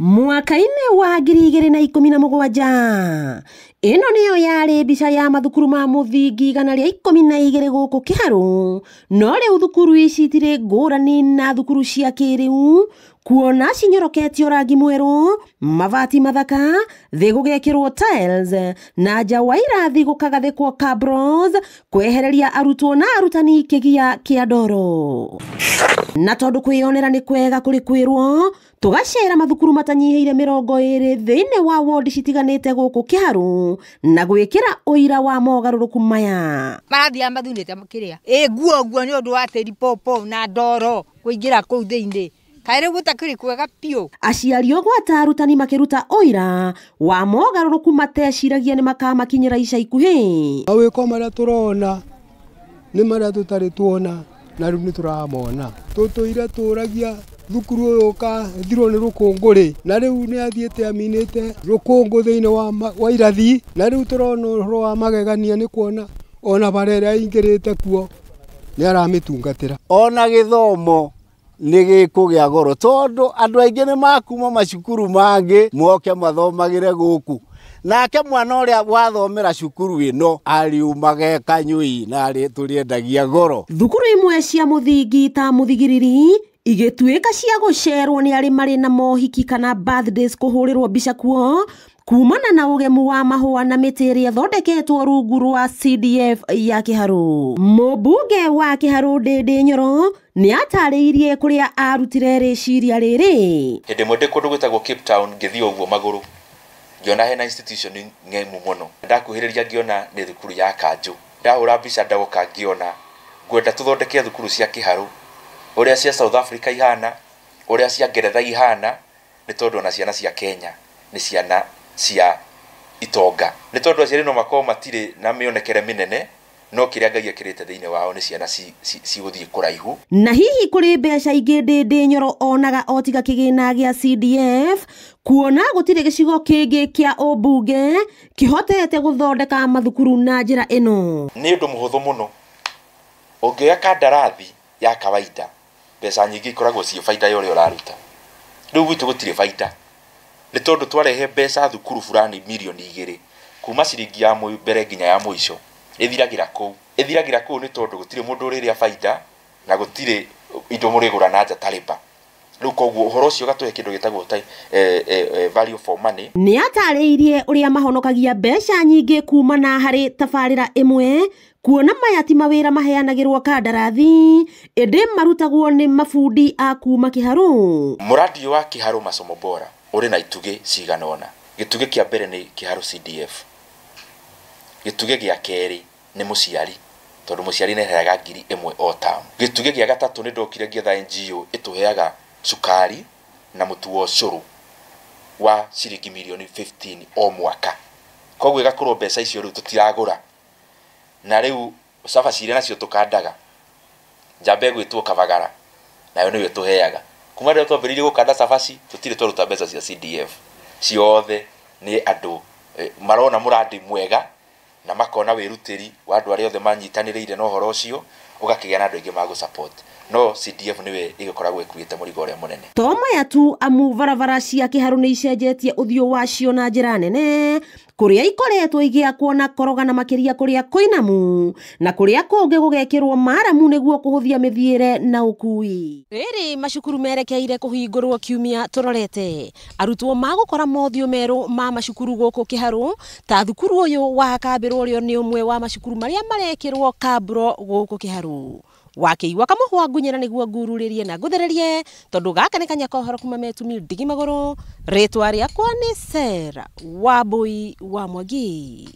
Mwaka-inĩ wa 2017 ĩno nĩyo yarĩ mbica ya mathukuru ma mũthingi 112 gũkũ Kĩharũ, no rĩu thukuru ici itirĩ ngũrani na thukuru cia kĩrĩu, kuona cinyoroketio rangi mwerũ, mabati mathaka, thĩ gũgekĩrwo tiles, na nja wa irathi gũkagathĩkwo cabros, kwehereria arutwo na arutani kĩgia kĩa ndoro. Na tondũ kwĩyonera nĩ kwega kũrĩ kwĩrwo, tũgacera mathukuru matanyihĩire 20 thĩinĩ wa ward citiganĩte gũkũ Kĩharũ na gwĩkĩra ũira wa mogarũrũku maya. Marathia mathunĩte kĩrĩa nguo nĩ ũndũ wa tĩri popo na ndoro kũingĩra kũu thĩinĩ. Kaĩ rĩu gũtakĩrĩ kwega piũ. Aciari ogwata arutani makĩruta ũira wa mogarũrũku mateciragia nĩ makamakinyĩra ica ikuhĩ. Mawĩko marĩa tũrona nĩ marĩa tũtarĩ tuona na rĩu nĩ tũramona. Tũtũire tũragia thukuru ũyũ ũkathirwo nĩ rũkũngũ na rĩu nĩ athiĩte aminĩte rũkũngũ thĩinĩ wa irathi, na rĩu tũrona ũhoro wa magegania nĩ kuona ona bara ĩrĩa ingĩrĩte kuo nĩ aramĩtungatĩra. Ona gĩthomo nĩ gĩkũgĩa goro tondũ andũ aingĩ nĩ makuma macukuru mangĩ moke mathomagĩre gũkũ. Nake mwana ũrĩa wathomera cukuru ĩno ariumaga kanyũi na tũrĩendagia goro. Thukuru imwe cia mũthingi ta Mũthigiriri igĩtuĩka cia gũcerwo nĩ arĩ marĩ na mohiki kana birthdays kũhũrĩrwo mbica kuo, kumana na ũgemu wa mahũa na mĩtĩ ĩrĩa ĩthondeketwo rungu rwa CDF ya Kĩharũ. Mũmbunge wa Kĩharũ Ndĩndĩ Nyoro nĩ atarĩirie kũrĩa arutire rĩciria rĩrĩ. Hĩndĩ ĩmwe ndĩ kũndũ gwĩtagwo Cape Town ngĩthiĩ ũguo magũrũ, ngĩona hena institution ng'emu mũno. Ndakuhĩrĩria ngĩona nĩ thukuru ya Kanjũ. Ndahũra mbica ndagoka ngĩona ngwenda tũthondeke thukuru cia Kĩharũ ũrĩa cia South Africa ihana, ũrĩa cia Ngeretha ihana, nĩ tondũ ona ciana cia Kenya nĩ ciana cia itonga. Nĩ tondũ aciari no makorwo matirĩ na mĩonekere mĩnene, no kĩrĩa Ngai ekĩrĩte thĩinĩ wao nĩ ciana cigũthiĩ kũraihu. Na hihi kũrĩ mbeca ingĩ Ndĩndĩ Nyoro onaga o tiga kĩgĩna gĩa CDF, kuona gũtirĩ gĩcigo kĩngĩ kĩa ũmbunge kĩhotete gũthondeka mathukuru na njĩra ĩno. Nĩ ũndũ mũhũthũ mũno. Ũngĩoya kandarathi ya kawaida, mbeca nyingĩ ikoragwo ciĩ baida ya ũrĩa ũraruta. Rĩu gwitũ gũtirĩ baida, nĩ tondũ twarehe mbeca thukuru fulani milioni 2 kuma ciringi ya mbere nginya ya mũico ĩthiragĩra kũu nĩ tondũ gũtirĩ mũndũ ũrĩrĩa baida na gũtirĩ indo mũrĩgũra na nja tariba. Rĩu koguo ũhoro ũcio gatũhe kĩndũ gĩtagwo value for money. Nĩ atarĩirie ũrĩa mahonokagia mbeca nyingĩ kumana harĩ tabarĩra ĩmwe, kuona maya ti mawĩra maheanagĩrwo kandarathi, ĩndĩ marutagwo nĩ mabundi a kuma Kĩharũ. Mũradi wa Kĩharũ masomo bora ũrĩ na itugĩ cigana ũna. Gĩtugĩ kĩa mbere nĩ Kĩharũ CDF. Gĩtugĩ gĩa kerĩ nĩ mũciari, tondũ mũciari nĩ aheaga 1,000 o tamu. Gĩtugĩ gĩa gatatũ nĩ ndokire ngĩetha NGO ĩtũheaga cukari na mũtu wa ũcũrũ wa ciringi milioni 15 o mwaka. Koguo ĩgakorwo mbeca icio rĩu tũtiragũra. Na rĩu cabaci irĩa nacio tũkandaga, njamba ĩgwĩtwo Kabagara, nayo nĩwe tũheaga. Kuma rĩrĩa twambĩrĩirie gũkanda cabaci tũtirĩ twaruta mbeca cia CDF. Ciothe nĩ andũ marona mũradi mwega na makona wĩrutĩri wa andũ arĩa othe manyitanĩrĩire na ũhoro ũcio, ũgakĩgĩa na andũ aingĩ ma gũ-support. No CDF nĩwe ĩgĩkoragwo ĩkuĩte mũrigo ũrĩa mũnene. To maya tu amu barabara cia Kĩharũ nĩ icenjetie ũthiũ wacio na njĩra nene, kũrĩa ikoretwo igĩakwo na koroga na makĩria kũrĩa kũinamu, na kũrĩa kũngĩ gũgekĩrwo maramu nĩguo kũhũthia mĩthiĩre na ũkui. Rĩrĩ macukuru merekeire kũhingũrwo kiumia tũrorete, arutwo magũkora mothiũ merũ ma macukuru gũkũ Kĩharũ, ta thukuru ũyũ wa Kambĩrwo ũrĩa nĩ ũmwe wa macukuru marĩa marekĩrwo kabro gũkũ Kĩharũ. Wakĩigua kamũhwa ngunyĩra nĩguo ngururĩrie na ngũthererie, tondũ gaka nĩ kanya kohoro kuma Metumi Ndigi Magũrũ. Rĩtwa rĩakwa nĩ Sarah Wambui wa Mwangi.